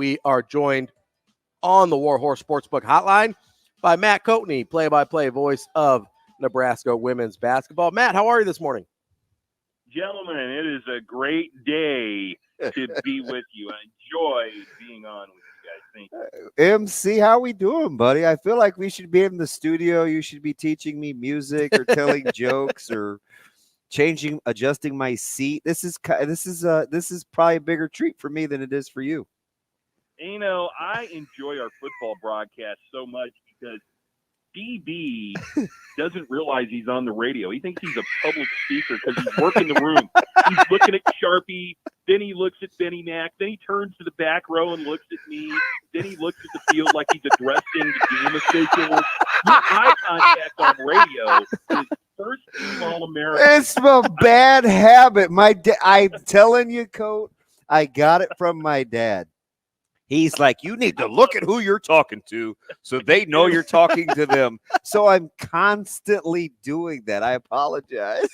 we are joined on the Warhorse Sportsbook Hotline by Matt Coatney, play-by-play voice of Nebraska women's basketball. Matt, how are you this morning? Gentlemen, it is a great day to be with you. I enjoy being on with you guys. Thank you. MC, how we doing, buddy? I feel like we should be in the studio. You should be teaching me music or telling jokes or adjusting my seat. This is probably a bigger treat for me than it is for you. You know, I enjoy our football broadcast so much because DB doesn't realize he's on the radio. He thinks he's a public speaker because he's working the room. He's looking at Sharpie, then he looks at Benny Mac, then he turns to the back row and looks at me, then he looks at the field like he's addressing the game officials. Eye contact on radio is first team All-American. It's a bad habit. I'm telling you, Coach, I got it from my dad. He's like, you need to look at who you're talking to so they know you're talking to them. So I'm constantly doing that. I apologize.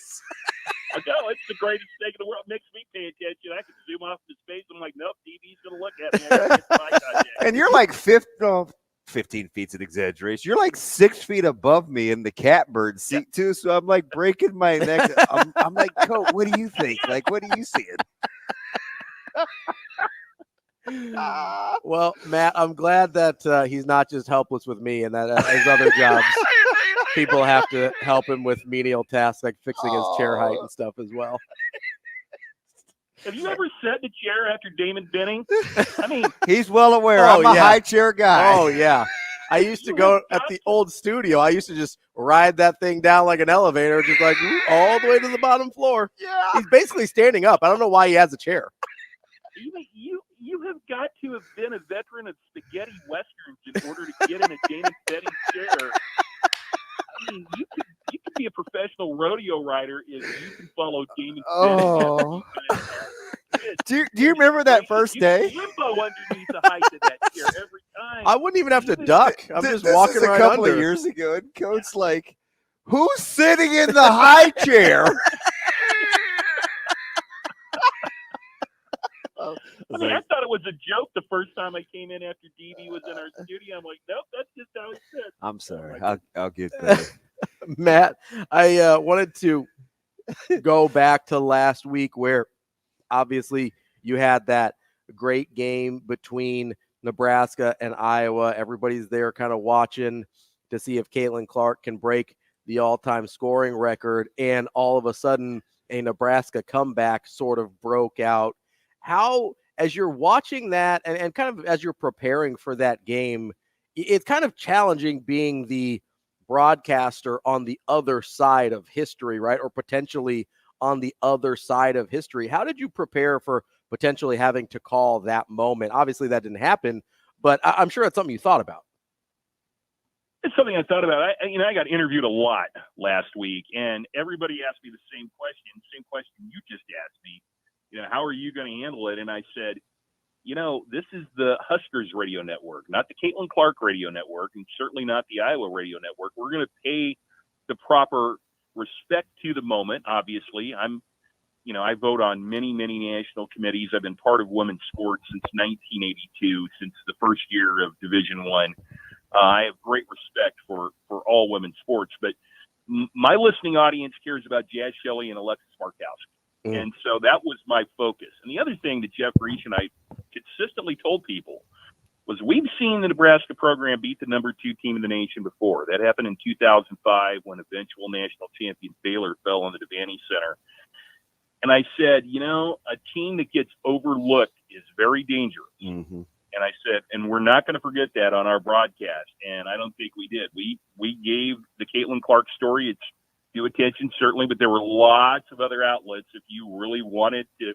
I know, it's the greatest thing in the world. It makes me pay attention. I can zoom off his face. And I'm like, nope, DB's going to look at me. I gotta get my contact. And you're like 15 feet's an exaggeration. You're like 6 feet above me in the catbird seat, too. So I'm like breaking my neck. I'm like, Coach, what do you think? Like, what are you seeing? Well, Matt, I'm glad that he's not just helpless with me and that his other jobs, people have to help him with menial tasks like fixing his chair height and stuff as well. Have you ever sat in a chair after Damon Benning? I mean, he's well aware. I'm a high chair guy. Oh, yeah. I used to go at the old studio. I used to just ride that thing down like an elevator, just like all the way to the bottom floor. Yeah. He's basically standing up. I don't know why he has a chair. You have got to have been a veteran of spaghetti westerns in order to get in a Damon Benning chair. I mean, you could be a professional rodeo rider if you can follow Damon Benning. Do you remember that first day? Limbo underneath the height of that chair every time. I wouldn't even have to duck. I'm just walking right a couple under. Of years ago, and Coach like, who's sitting in the high chair? I mean, I thought it was a joke the first time I came in after DB was in our studio. I'm like, nope, that's just how it sits. I'm sorry. I'll get better. Matt, I wanted to go back to last week where obviously you had that great game between Nebraska and Iowa. Everybody's there kind of watching to see if Caitlin Clark can break the all-time scoring record. And all of a sudden, a Nebraska comeback sort of broke out. How, as you're watching that and kind of as you're preparing for that game, it's kind of challenging being the broadcaster on the other side of history, right? Or potentially on the other side of history. How did you prepare for potentially having to call that moment? Obviously that didn't happen, but I'm sure it's something you thought about. It's something I thought about. I got interviewed a lot last week, and everybody asked me the same question you just asked me. How are you going to handle it? And I said, this is the Huskers radio network, not the Caitlin Clark radio network, and certainly not the Iowa radio network. We're going to pay the proper respect to the moment. Obviously, I vote on many, many national committees. I've been part of women's sports since 1982, since the first year of Division I. I have great respect for all women's sports, but my listening audience cares about Jazz Shelley and Alexis Markowski. And so that was my focus. And the other thing that Jeff Reich and I consistently told people was we've seen the Nebraska program beat the number 2 team in the nation before. That happened in 2005 when eventual national champion Baylor fell on the Devaney Center. And I said, a team that gets overlooked is very dangerous. Mm-hmm. And I said, and we're not going to forget that on our broadcast. And I don't think we did. We gave the Caitlin Clark story its due attention, certainly, but there were lots of other outlets. If you really wanted to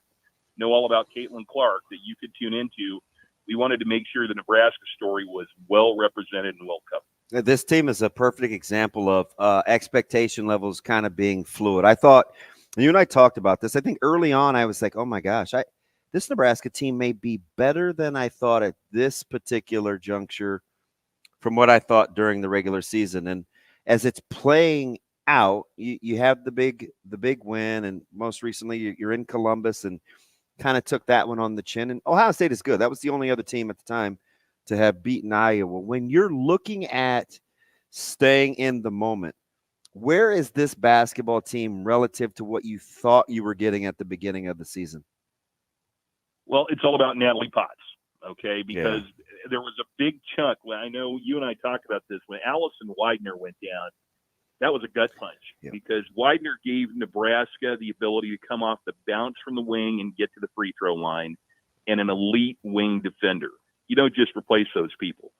know all about Caitlin Clark that you could tune into, we wanted to make sure the Nebraska story was well represented and well covered. This team is a perfect example of expectation levels kind of being fluid. I thought, you and I talked about this, I think early on I was like, oh my gosh, this Nebraska team may be better than I thought at this particular juncture from what I thought during the regular season. And as it's playing out, you have the big win, and most recently you're in Columbus, and kind of took that one on the chin. And Ohio State is good. That was the only other team at the time to have beaten Iowa. When you're looking at staying in the moment, where is this basketball team relative to what you thought you were getting at the beginning of the season? Well, it's all about Natalie Potts, okay? Because there was a big chunk. When I know you and I talked about this, when Allison Widener went down, that was a gut punch because Widener gave Nebraska the ability to come off the bounce from the wing and get to the free throw line, and an elite wing defender. You don't just replace those people.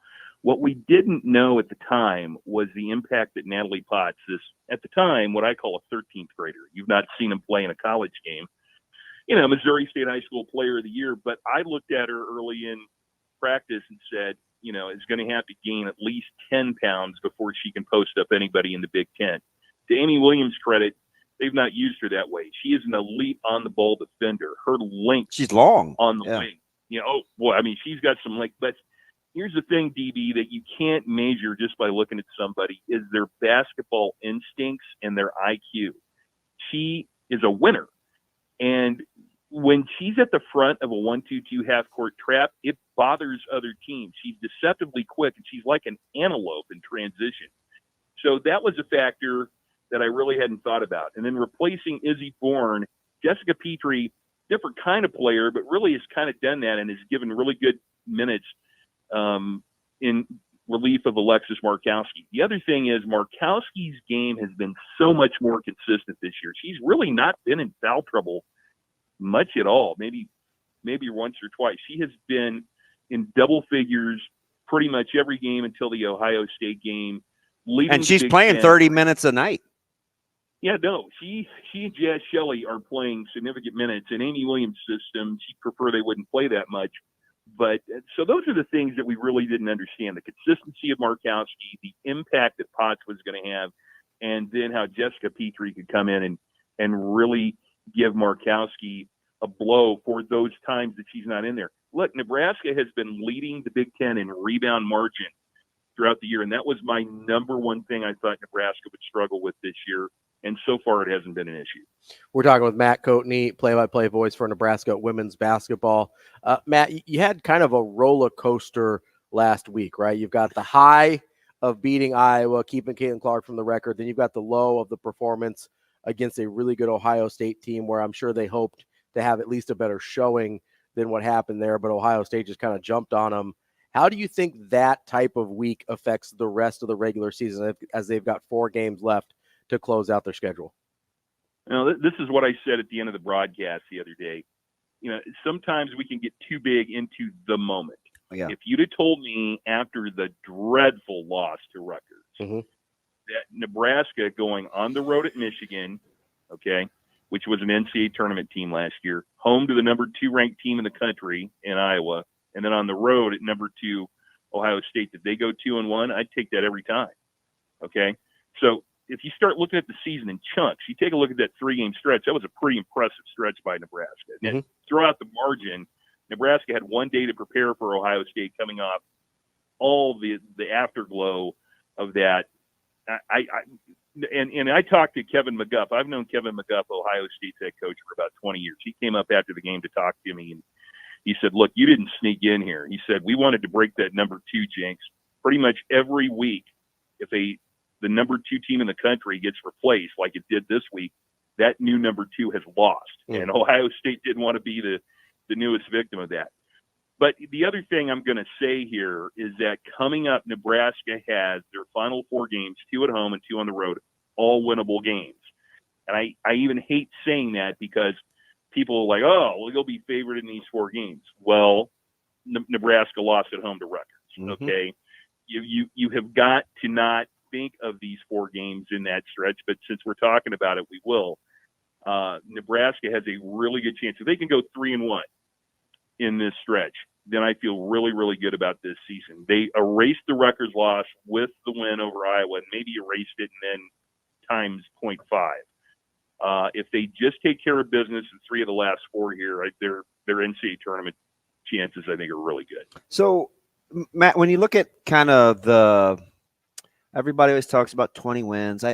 What we didn't know at the time was the impact that Natalie Potts, this at the time what I call a 13th grader. You've not seen him play in a college game. You know, Missouri State High School Player of the Year, but I looked at her early in practice and said, you know, is going to have to gain at least 10 pounds before she can post up anybody in the Big Ten. To Amy Williams' credit, they've not used her that way. She is an elite on-the-ball defender. Her length, she's long on the wing. You know, oh, boy, I mean, she's got some length. But here's the thing, DB, that you can't measure just by looking at somebody is their basketball instincts and their IQ. She is a winner. And when she's at the front of a 1-2-2 half-court trap, it bothers other teams. She's deceptively quick, and she's like an antelope in transition. So that was a factor that I really hadn't thought about. And then replacing Izzy Bourne, Jessica Petrie, different kind of player, but really has kind of done that and has given really good minutes in relief of Alexis Markowski. The other thing is Markowski's game has been so much more consistent this year. She's really not been in foul trouble much at all, maybe once or twice. She has been in double figures pretty much every game until the Ohio State game. And she's playing 30 minutes a night. Yeah, no, she and Jazz Shelley are playing significant minutes. In Amy Williams' system, she'd prefer they wouldn't play that much. But so those are the things that we really didn't understand: the consistency of Markowski, the impact that Potts was going to have, and then how Jessica Petrie could come in and really give Markowski a blow for those times that she's not in there. Look, Nebraska has been leading the Big Ten in rebound margin throughout the year, and that was my number one thing I thought Nebraska would struggle with this year, and so far it hasn't been an issue. We're talking with Matt Coatney, play-by-play voice for Nebraska women's basketball. Matt, you had kind of a roller coaster last week, right? You've got the high of beating Iowa, keeping Caitlin Clark from the record. Then you've got the low of the performance against a really good Ohio State team where I'm sure they hoped to have at least a better showing than what happened there, but Ohio State just kind of jumped on them. How do you think that type of week affects the rest of the regular season as they've got 4 games left to close out their schedule? Now, this is what I said at the end of the broadcast the other day. You know, sometimes we can get too big into the moment. Yeah. If you'd have told me after the dreadful loss to Rutgers that Nebraska going on the road at Michigan, okay, which was an NCAA tournament team last year, home to the number 2 ranked team in the country in Iowa, and then on the road at number 2 Ohio State, did they go 2-1? I'd take that every time. Okay, so if you start looking at the season in chunks, you take a look at that 3-game stretch. That was a pretty impressive stretch by Nebraska. And throughout the margin, Nebraska had 1 day to prepare for Ohio State, coming off all the afterglow of that. And I talked to Kevin McGuff. I've known Kevin McGuff, Ohio State's head coach, for about 20 years. He came up after the game to talk to me, and he said, "Look, you didn't sneak in here." He said, "We wanted to break that number 2 jinx. Pretty much every week, if the number 2 team in the country gets replaced like it did this week, that new number 2 has lost." And Ohio State didn't want to be the newest victim of that. But the other thing I'm going to say here is that coming up, Nebraska has their final 4 games, 2 at home and 2 on the road, all winnable games. And I even hate saying that because people are like, oh, well, you'll be favored in these 4 games. Well, Nebraska lost at home to Rutgers, okay? You have got to not think of these 4 games in that stretch, but since we're talking about it, we will. Nebraska has a really good chance. If they can go 3-1 in this stretch, then I feel really, really good about this season. They erased the Rutgers loss with the win over Iowa, and maybe erased it and then times 0.5. If they just take care of business in 3 of the last 4 here, their NCAA tournament chances, I think, are really good. So, Matt, when you look at kind of everybody always talks about 20 wins.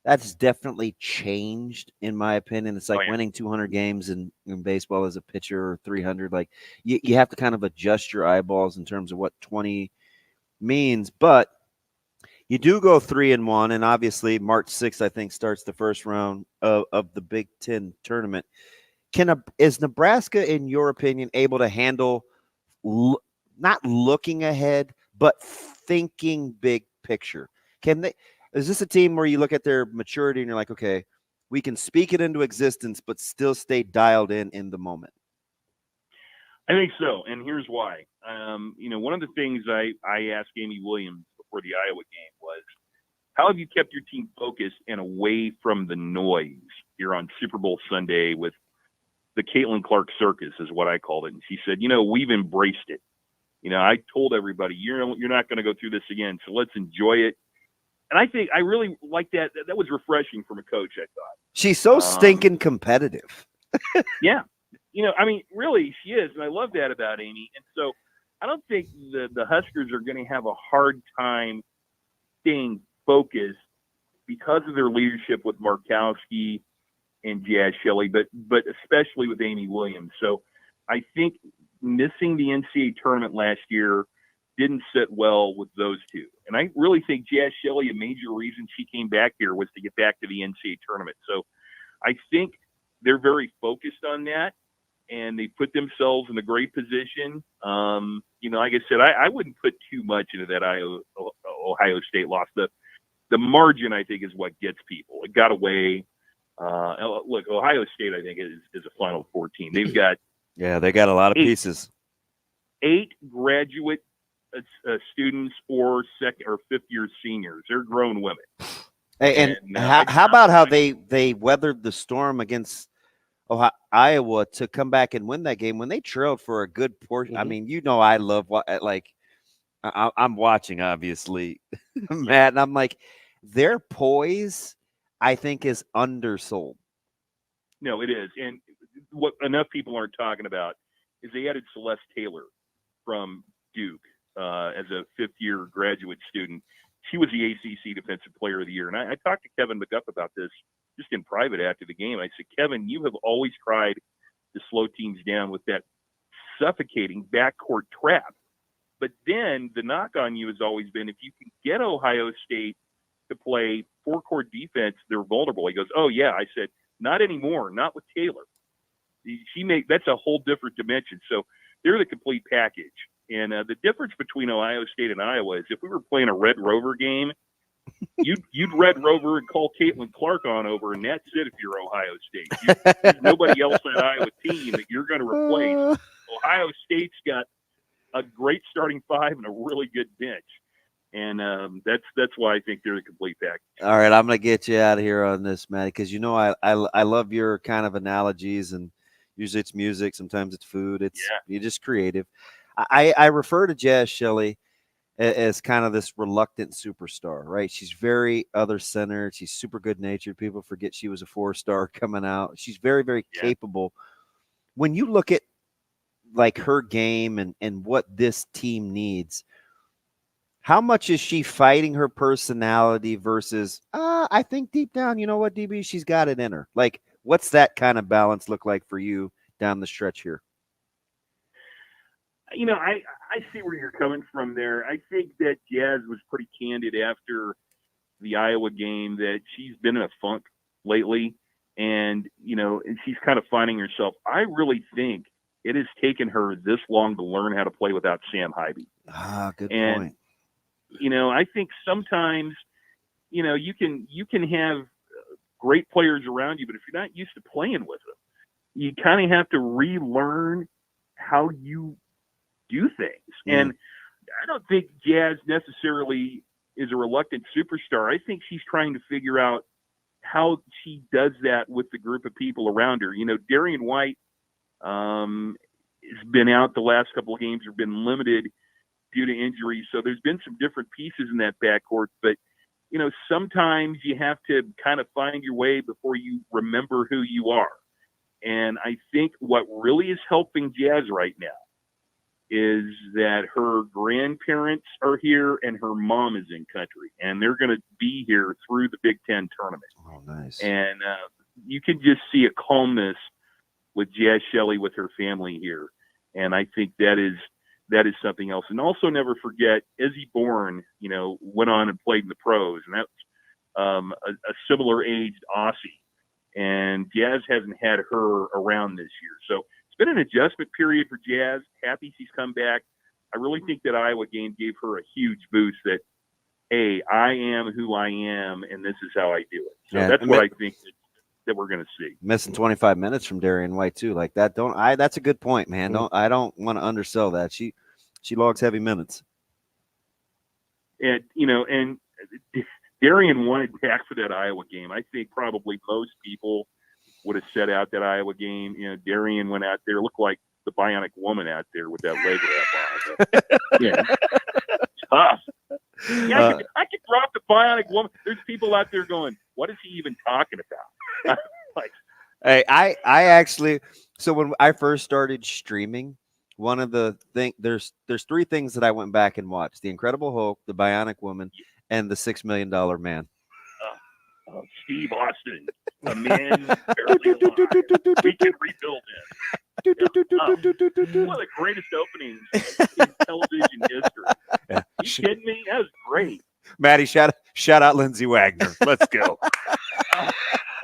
that's definitely changed, in my opinion. It's like winning 200 games in baseball as a pitcher, or 300. Like, you have to kind of adjust your eyeballs in terms of what 20 means. But you do go 3-1, and obviously March 6th, I think, starts the first round of the Big Ten tournament. Is Nebraska, in your opinion, able to handle not looking ahead, but thinking big picture? Is this a team where you look at their maturity and you're like, okay, we can speak it into existence, but still stay dialed in the moment? I think so, and here's why. One of the things I asked Amy Williams before the Iowa game was, how have you kept your team focused and away from the noise here on Super Bowl Sunday with the Caitlin Clark circus, is what I called it. And she said, we've embraced it. I told everybody, you're not going to go through this again, so let's enjoy it. And I think I really like that. That was refreshing from a coach, I thought. She's so stinking competitive. Yeah. Really, she is. And I love that about Amy. And so I don't think the Huskers are going to have a hard time staying focused because of their leadership with Markowski and Jazz Shelley, but especially with Amy Williams. So I think missing the NCAA tournament last year didn't sit well with those two. And I really think Jazz Shelley, a major reason she came back here was to get back to the NCAA tournament. So I think they're very focused on that, and they put themselves in a great position. Like I said, I wouldn't put too much into that Ohio State loss. The margin, I think, is what gets people. It got away. Look, Ohio State, I think, is a Final Four team. They've got they got a lot of pieces. 8 graduate students or second or fifth year seniors. They're grown women. Hey, and how about how they weathered the storm against Iowa to come back and win that game when they trailed for a good portion? I mean, I love I'm watching, obviously, Matt, and I'm like, their poise, I think, is undersold. No, it is. And what enough people aren't talking about is they added Celeste Taylor from Duke as a fifth-year graduate student. She was the ACC Defensive Player of the Year. And I talked to Kevin McGuff about this just in private after the game. I said, Kevin, you have always tried to slow teams down with that suffocating backcourt trap. But then the knock on you has always been, if you can get Ohio State to play four-court defense, they're vulnerable. He goes, oh, yeah. I said, not anymore, not with Taylor. That's a whole different dimension. So they're the complete package. And the difference between Ohio State and Iowa is if we were playing a Red Rover game, you'd Red Rover and call Caitlin Clark on over, and that's it if you're Ohio State. There's nobody else on Iowa team that you're going to replace. Ohio State's got a great starting five and a really good bench. And that's why I think they're the complete package. All right, I'm going to get you out of here on this, Matt, because I love your kind of analogies, and usually it's music, sometimes it's food. You're just creative. I refer to Jazz Shelley as kind of this reluctant superstar, right? She's very other-centered. She's super good-natured. People forget she was a 4-star coming out. She's very, very capable. When you look at like her game and what this team needs, how much is she fighting her personality versus, I think deep down, you know what, DB, she's got it in her. Like, what's that kind of balance look like for you down the stretch here? I see where you're coming from there. I think that Jazz was pretty candid after the Iowa game that she's been in a funk lately, and she's kind of finding herself. I really think it has taken her this long to learn how to play without Sam Haiby. Good point. I think sometimes, you can have great players around you, but if you're not used to playing with them, you kind of have to relearn how you do things. And I don't think Jazz necessarily is a reluctant superstar. I think she's trying to figure out how she does that with the group of people around her. Darian White has been out the last couple of games, or been limited due to injuries. So there's been some different pieces in that backcourt, but sometimes you have to kind of find your way before you remember who you are. And I think what really is helping Jazz right now is that her grandparents are here and her mom is in country, and they're going to be here through the Big Ten tournament. Oh, nice. And you can just see a calmness with Jazz Shelley with her family here. And I think that is something else. And also never forget, Izzy Bourne, went on and played in the pros, and that's a similar aged Aussie. And Jazz hasn't had her around this year. So it's been an adjustment period for Jazz. Happy she's come back. I really think that Iowa game gave her a huge boost that, hey, I am who I am, and this is how I do it. So that's what I think that we're going to see. Missing 25 minutes from Darian White too, like that. That's a good point, man. I don't want to undersell that. She logs heavy minutes. And and Darian wanted back for that Iowa game. I think probably most people would have set out that Iowa game. Darian went out there, looked like the Bionic Woman out there with that leg wrap on. Tough. Yeah, I could drop the Bionic Woman. There's people out there going, what is he even talking about? Hey, I actually, so when I first started streaming, one of the there's three things that I went back and watched: The Incredible Hulk, The Bionic Woman, and The $6 Million Man. Steve Austin, a man barely alive. We can rebuild him. One of the greatest openings in television history. Yeah. You kidding me? That was great. Maddie, shout out Lindsey Wagner. Let's go.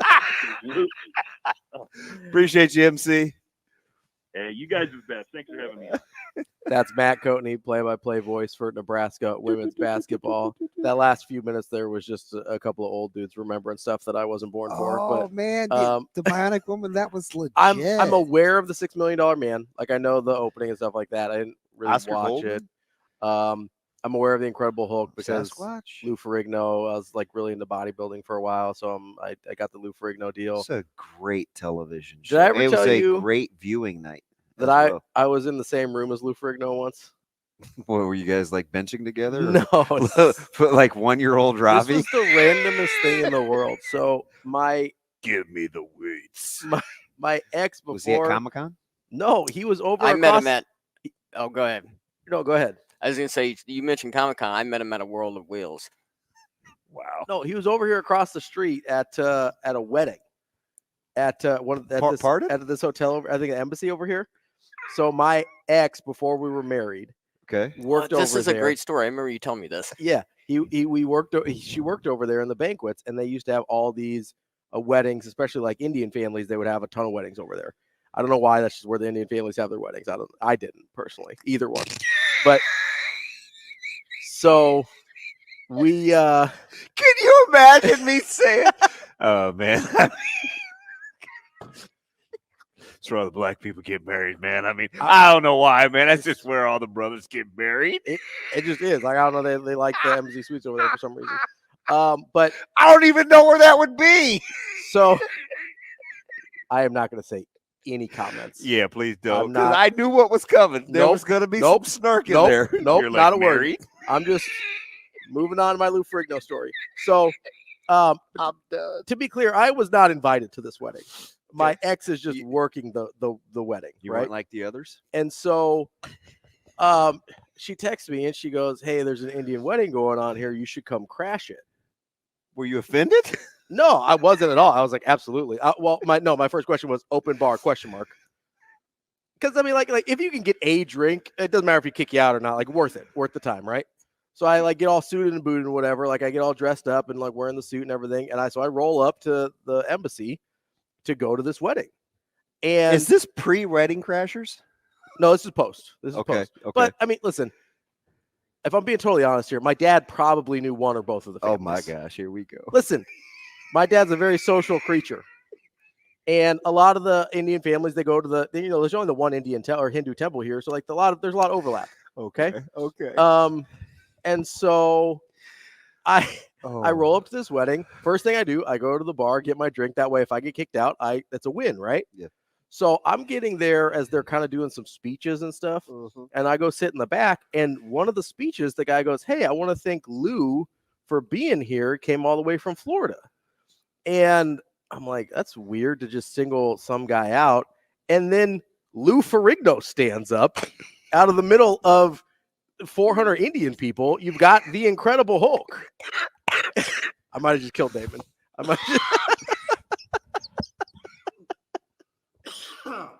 Absolutely. Appreciate you, MC. Hey, you guys are the best. Thanks for having me on. That's Matt Coatney, play-by-play voice for Nebraska women's basketball. That last few minutes there was just a couple of old dudes remembering stuff that I wasn't born for. Oh, man, the Bionic Woman, that was legit. I'm aware of the $6 Million Man. Like, I know the opening and stuff like that. I didn't really watch it. I'm aware of The Incredible Hulk because Lou Ferrigno, I was like really into bodybuilding for a while, so I got the Lou Ferrigno deal. It's a great television show. Did I ever it tell was you a great viewing night. That I was in the same room as Lou Ferrigno once? What, were you guys like benching together? No. Put like 1-year-old Ravi? This was the randomest thing in the world. So Give me the weights. My ex before. Was he at Comic-Con? No, he was over. I met him at. Oh, go ahead. No, go ahead. I was going to say, you mentioned Comic-Con. I met him at a World of Wheels. Wow. No, he was over here across the street at a wedding at this hotel over, I think an embassy over here. So my ex, before we were married, worked over there. This is a great story. I remember you telling me this. Yeah, she worked over there in the banquets, and they used to have all these weddings, especially like Indian families. They would have a ton of weddings over there. I don't know why. That's just where the Indian families have their weddings. I didn't personally, either one, but so we. Can you imagine me saying? Oh man. That's where all the black people get married, man. I mean, I don't know why, man. That's just where all the brothers get married. It just is. Like, I don't know. They like the embassy suites over there for some reason. But I don't even know where that would be. So I am not going to say any comments. Yeah, please don't. Because I knew what was coming. There was going to be some snark in there. Nope, You're not like, a word. I'm just moving on to my Lou Ferrigno story. So I'm done. To be clear, I was not invited to this wedding. My ex is just working the wedding. You right? weren't like the others? And so she texts me and she goes, "Hey, there's an Indian wedding going on here. You should come crash it." Were you offended? No, I wasn't at all. I was like, absolutely. My first question was open bar ? Because I mean, like if you can get a drink, it doesn't matter if you kick you out or not. Like worth the time, right? So I like get all suited and booted and whatever. Like I get all dressed up and like wearing the suit and everything. And I roll up to the embassy to go to this wedding. And is this pre-wedding crashers? No, this is post. This is okay, post. Okay. But I mean, listen, if I'm being totally honest here, my dad probably knew one or both of the families. Oh my gosh, here we go. Listen, my dad's a very social creature. And a lot of the Indian families, they go to there's only the one Indian or Hindu temple here. So like there's a lot of overlap. Okay. And so I roll up to this wedding. First thing I do, I go to the bar, get my drink. That way, if I get kicked out, it's a win, right? Yeah. So I'm getting there as they're kind of doing some speeches and stuff. Mm-hmm. And I go sit in the back. And one of the speeches, the guy goes, "Hey, I want to thank Lou for being here. Came all the way from Florida." And I'm like, that's weird to just single some guy out. And then Lou Ferrigno stands up out of the middle of 400 Indian people, you've got the Incredible Hulk. I might have just killed Damon.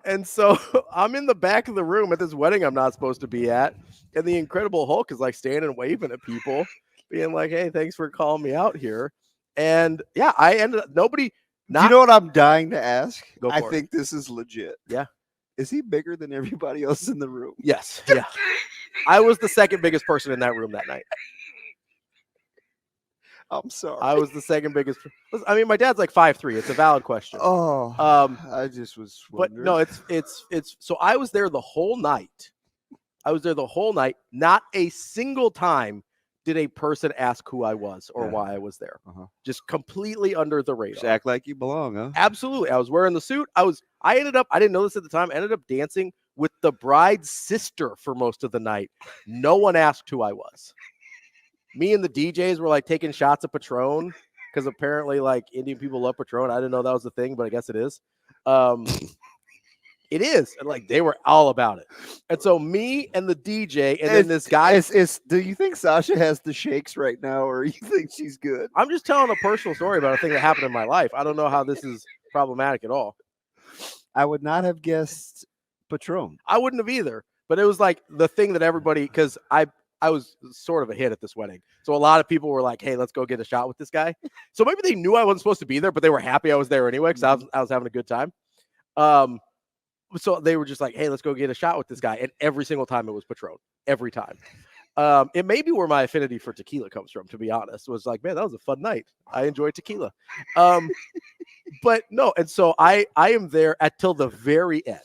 And so I'm in the back of the room at this wedding I'm not supposed to be at, and the Incredible Hulk is like standing waving at people, being like, "Hey, thanks for calling me out here." And yeah, I ended up nobody. Do you know what I'm dying to ask? Go I for it. think this is legit. Yeah. Is he bigger than everybody else in the room? Yes. Yeah. I was the second biggest person in that room that night. I'm sorry. I was the second biggest. I mean, my dad's like 5'3". It's a valid question. Oh, I just was wondering. But no, it's. So I was there the whole night. Not a single time did a person ask who I was or why I was there. Just completely under the radar. Just act like you belong, huh? Absolutely. I was wearing the suit. I didn't know this at the time. I ended up dancing with the bride's sister for most of the night. No one asked who I was. Me and the DJs were like taking shots of Patron because apparently like Indian people love Patron. I didn't know that was the thing, but I guess it is. It is. And like they were all about it. And so me and the DJ and then this guy do you think Sasha has the shakes right now, or you think she's good? I'm just telling a personal story about a thing that happened in my life. I don't know how this is problematic at all. I would not have guessed Patron. I wouldn't have either. But it was like the thing that everybody, because I was sort of a hit at this wedding. So a lot of people were like, hey, let's go get a shot with this guy. So maybe they knew I wasn't supposed to be there, but they were happy I was there anyway because I was having a good time. So they were just like, hey, let's go get a shot with this guy. And every single time it was Patron. Every time. It may be where my affinity for tequila comes from, to be honest. It was like, man, that was a fun night. I enjoyed tequila. But no, and so I am there till the very end.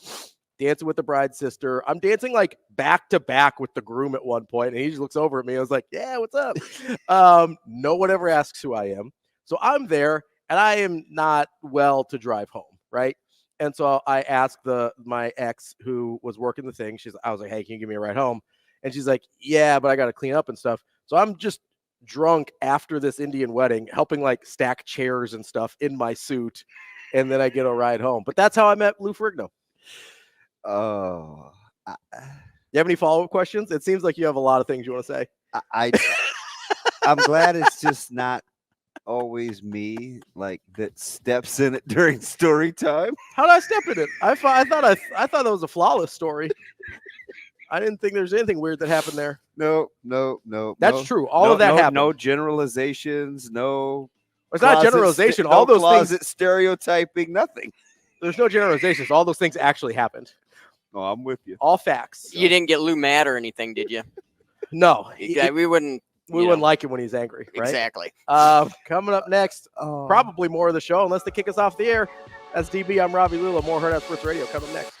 Dancing with the bride's sister. I'm dancing like back to back with the groom at one point, and he just looks over at me. I was like, yeah, what's up? No one ever asks who I am. So I'm there, and I am not well to drive home, right? And so I asked my ex who was working the thing. I was like, hey, can you give me a ride home? And she's like, yeah, but I got to clean up and stuff. So I'm just drunk after this Indian wedding, helping like stack chairs and stuff in my suit, and then I get a ride home. But that's how I met Lou Ferrigno. Oh, You have any follow-up questions? It seems like you have a lot of things you want to say. I'm glad it's just not always me like that steps in it during story time. How did I step in it? I thought that was a flawless story. I didn't think there's anything weird that happened there. No. That's true. All of that happened. No generalizations. No. It's not generalization. All those things. Stereotyping. Nothing. There's no generalizations. All those things actually happened. Oh, I'm with you. All facts. You didn't get Lou mad or anything, did you? No. Yeah, we wouldn't. We wouldn't like it when he's angry, right? Exactly. Coming up next, probably more of the show, unless they kick us off the air. That's DB. I'm Ravi Lulla. More Hurrdat Sports Radio coming next.